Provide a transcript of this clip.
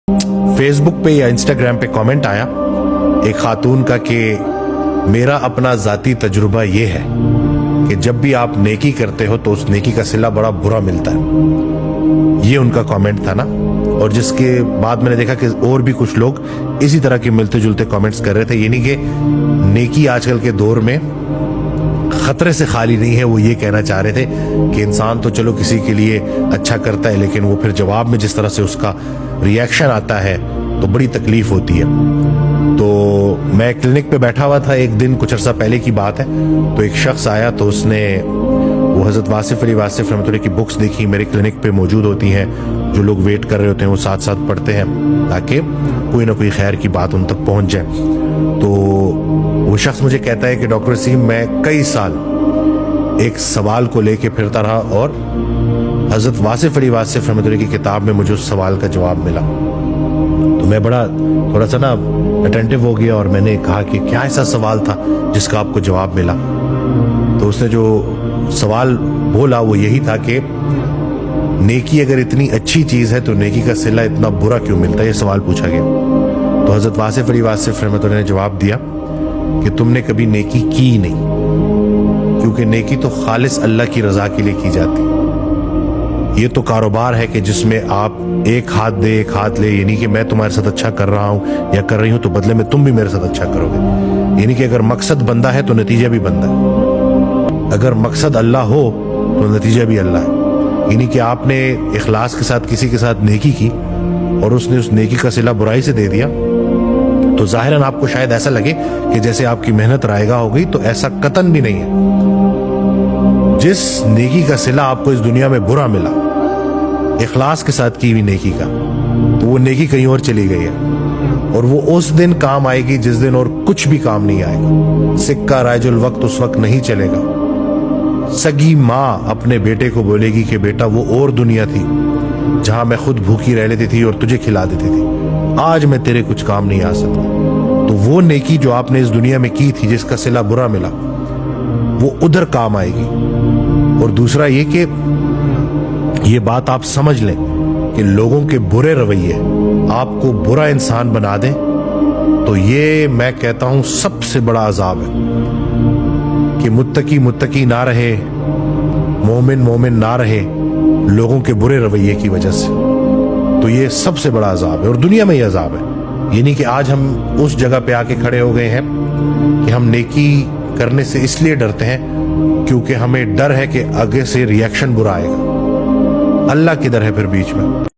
Facebook पे या Instagram पे कमेंट आया एक खातून का कि मेरा अपना ज़ाती तजुर्बा ये है कि जब भी आप नेकी करते हो तो उस नेकी का सिला बड़ा बुरा मिलता है। ये उनका कमेंट था ना। और जिसके बाद मैंने देखा कि और भी कुछ लोग इसी तरह के मिलते जुलते कमेंट्स कर रहे थे। यानी कि नेकी आजकल के दौर में खतरे से खाली नहीं है। वो ये कहना चाह रहे थे कि इंसान तो चलो किसी के लिए अच्छा करता है, लेकिन वो फिर जवाब में जिस तरह से उसका रिएक्शन आता है तो बड़ी तकलीफ होती है। तो मैं क्लिनिक पे बैठा हुआ था एक दिन, कुछ अर्सा पहले की बात है। तो एक शख्स आया तो उसने वो हज़रत वासिफ अली वासिफ रहमतुल्लाह की बुक्स देखी, मेरे क्लिनिक पे मौजूद होती हैं। जो लोग वेट कर रहे होते हैं वो साथ साथ पढ़ते हैं ताकि कोई ना कोई खैर की बात उन तक पहुंच जाए। तो वो शख्स मुझे कहता है कि डॉक्टर वसीम, मैं कई साल एक सवाल को लेके फिरता रहा और हज़रत वासिफ अली वासिफ रहमतुल्लाह की किताब में मुझे उस सवाल का जवाब मिला। तो मैं बड़ा थोड़ा सा ना अटेंटिव हो गया और मैंने कहा कि क्या ऐसा सवाल था जिसका आपको जवाब मिला। तो उसने जो सवाल बोला वो यही था कि नेकी अगर इतनी अच्छी चीज़ है तो नेकी का सिला इतना बुरा क्यों मिलता है, ये सवाल पूछा गया। तो हज़रत वासिफ अली वासिफ रहमतुल्लाह ने जवाब दिया कि तुमने कभी नेकी की नहीं, क्योंकि नेकी तो खालिस अल्लाह की रज़ा के लिए की जाती है। ये तो कारोबार है कि जिसमें आप एक हाथ दे एक हाथ ले, यानी कि मैं तुम्हारे साथ अच्छा कर रहा हूँ या कर रही हूँ तो बदले में तुम भी मेरे साथ अच्छा करोगे। यानी कि अगर मकसद बंदा है तो नतीजा भी बंदा है, अगर मकसद अल्लाह हो तो नतीजा भी अल्लाह है। यानी कि आपने इखलास के साथ किसी के साथ नेकी की और उसने उस नेकी का सिला बुराई से दे दिया तो जाहिरन आपको शायद ऐसा लगे कि जैसे आपकी मेहनत रायगा हो गई, तो ऐसा कतन भी नहीं है। जिस नेकी का सिला आपको इस दुनिया में बुरा मिला इखलास के साथ की हुई नेकी का, तो वो नेकी कहीं और चली गई है और वो उस दिन काम आएगी जिस दिन और कुछ भी काम नहीं आएगा। सिक्का राइजुल वक्त उस वक्त नहीं चलेगा। सगी माँ अपने बेटे को बोलेगी कि बेटा वो और दुनिया थी जहां मैं खुद भूखी रह लेती थी और तुझे खिला देती थी, आज मैं तेरे कुछ काम नहीं आ सकता। तो वो नेकी जो आपने इस दुनिया में की थी जिसका सिला बुरा मिला वो उधर काम आएगी। और दूसरा ये कि ये बात आप समझ लें कि लोगों के बुरे रवैये आपको बुरा इंसान बना दें तो ये मैं कहता हूं सबसे बड़ा अजाब है कि मुत्तकी ना रहे, मोमिन ना रहे लोगों के बुरे रवैये की वजह से। तो ये सबसे बड़ा अजाब है और दुनिया में ये अजाब है। यानी कि आज हम उस जगह पे आके खड़े हो गए हैं कि हम नेकी करने से इसलिए डरते हैं क्योंकि हमें डर है कि आगे से रिएक्शन बुरा आएगा। अल्लाह किधर है फिर बीच में।